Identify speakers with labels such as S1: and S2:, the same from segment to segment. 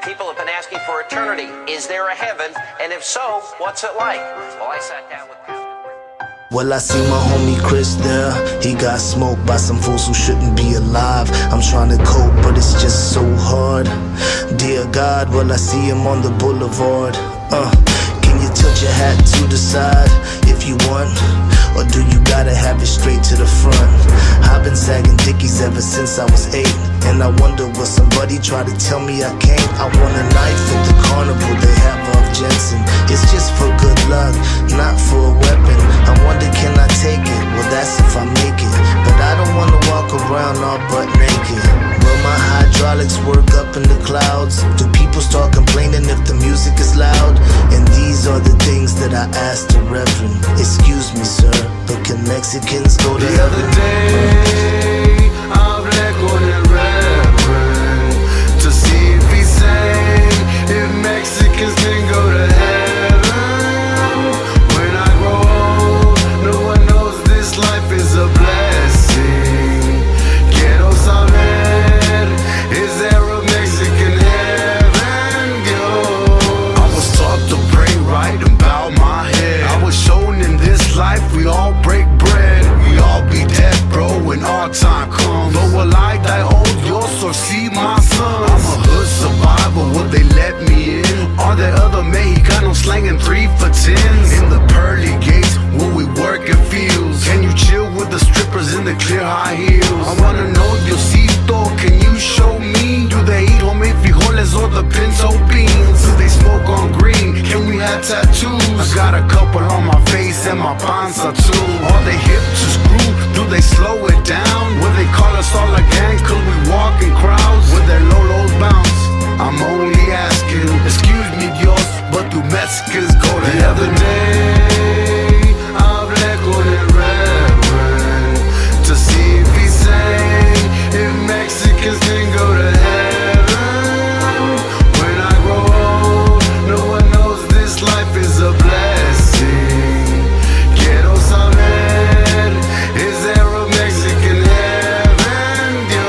S1: People have been asking for eternity. Is there a heaven? And if so, what's it like? Well, I sat down with
S2: Well, I see my homie Chris there. He got smoked by some fools who shouldn't be alive. I'm trying to cope, but it's just so hard. Dear God, well, I see him on the boulevard. Can you tilt your hat to the side if you want? Or do you gotta have it straight to the front? I've been sagging dickies ever since I was 8, and I wonder, will somebody try to tell me I can't? I want a knife at the carnival they have off Jensen. It's just for good luck, not for a weapon. I wonder, can I take it? Well, that's if I make it. But I don't wanna walk around all butt naked. Will my hydraulics work up in the clouds? Do people start complaining if the music is loud? And these are the things that I asked the Reverend. Excuse me, sir, but can Mexicans go to heaven?
S3: The other day, I hablé con el Reverend to see if he's saying if Mexicans can go to heaven. When I grow old, no one knows this life is a blessing. Quiero saber, is there a Mexican heaven? Yo, I was taught to pray right and bow my head. I was shown in this life we all break bread. We all be dead, bro, when our time comes. Though will I die old, you'll so see my sons. I'm a hood survivor, will they let me in? Are there other Mexicanos slanging 3 for 10s? In the pearly gates, will we work in fields? Can you chill with the strippers in the clear high heels? I wanna know, Diosito, can you show me? Do they eat homemade frijoles or the pinto beans? Do they smoke on green? Can we have tattoos? I got a couple on my face and my panza too. Are they hip to screw? Do they slow it down? Will they call us all a gang? Could we walk in crowds? Will their lolos bounce? I'm only asking, excuse me, Dios, but do Mexicans go to the other day? I hablé con el Reverend to see if he's saying if Mexicans can go to heaven. When I grow old, no one knows this life is a blessing. Quiero saber, is there a Mexican heaven? Yo.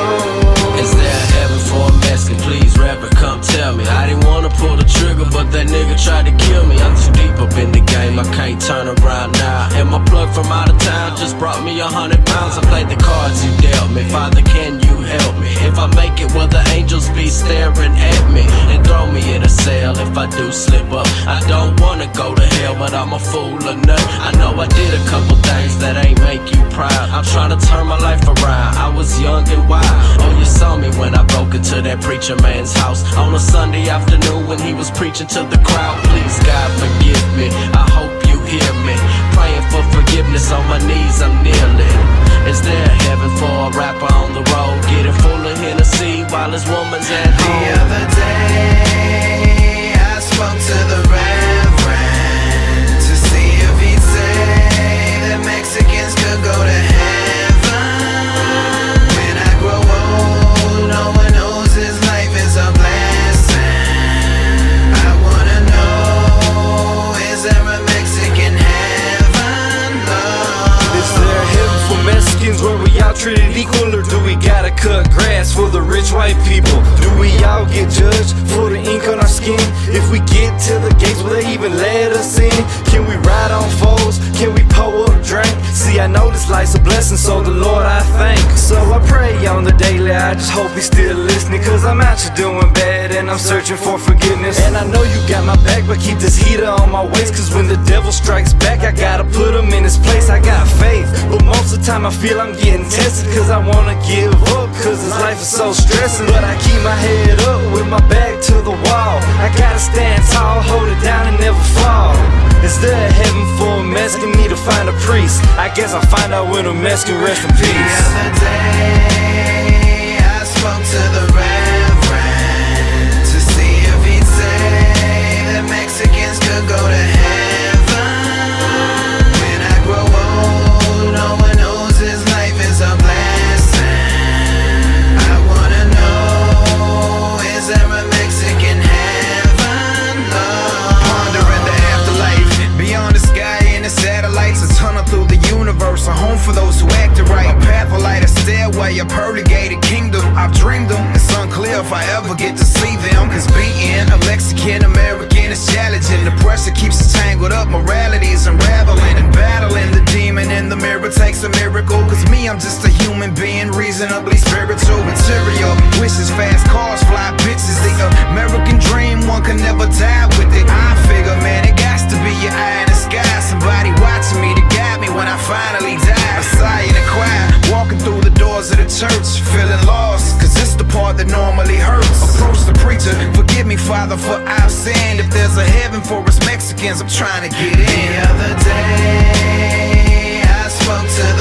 S4: Is there a heaven for a Mexican? Please, Reverend, come tell me. I didn't wanna pull the trigger, but that nigga tried to kill me. I'm too deep up in the game, I can't turn around now. And my plug from out of town just brought me 100 pounds. I played the cards you dealt me. Father, can you help me? If I make it, will the angels be staring at me and throw me in a cell if I do slip up? I don't wanna go to hell, but I'm a fool or nut. I know I did a couple things that ain't make you proud. I'm trying to turn my life around. I was young and wild. Oh, you saw me when I broke into that preacher man's house on a Sunday afternoon when he was preaching to the crowd. Please, God, forgive me. I hope you hear me. Praying for forgiveness on my knees, I'm kneeling. Is there a heaven for a rapper on the road, getting full of Hennessy while his woman's at home?
S3: The other day, I spoke to the Reverend to see if he'd say that Mexicans could go to heaven. When I grow old, no one knows his life is a blessing. I wanna know, is there a Mexican heaven? Lord?
S5: Is there a heaven for Mexicans where we all treated equal? Or do we gotta cut grass for the rich white people? Do we all get judged for the ink on our skin? If we get to the gates, will they even let us in? Can we ride on foes? Can we pour up drink? See, I know this life's a blessing, so the Lord I thank. So I pray on the daily, I just hope he's still listening. Cause I'm out here doing bad and I'm searching for forgiveness. And I know you got my back, but keep this heater on my waist. Cause when the devil strikes back, I gotta put him in his place. I got faith, but most of the time I feel I'm getting tested. Cause I wanna give up, cause this life is so stressing. But I keep my head up with my back to the wall. I gotta stand tall, hold it down and never fall. Is there a heaven for a Mexican? Need to find a priest. I guess I'll find out when a Mexican rest in peace.
S3: The other day, I spoke to the Reverend to see if he'd say that Mexicans could go to heaven. When I grow old, no one knows his life is a blessing. I wanna know, is there a Mexican heaven, Lord? Pondering the afterlife, beyond the sky and the satellites, a tunnel through the universe, a home for those who acted right. A path will light a stairway pearly gated kingdom. I've dreamed them, it's unclear if I ever get to see them. Cause being a Mexican American is challenging. The pressure keeps us tangled up, morality's unraveling. And battling the demon in the mirror takes a miracle. Cause me, I'm just a human being, reasonably spiritual. Material wishes, fast cars, fly bitches. The American dream, one can never die with it. I figure, man, it got to be your eye in the sky. Somebody watching me to guide me when I finally die. A sigh in the choir, walking through the doors of the church, feeling lost, cause it's the part that normally hurts. Approach the preacher, forgive me, Father, for I've sinned. If there's a heaven for us Mexicans, I'm trying to get in. The other day, I spoke to the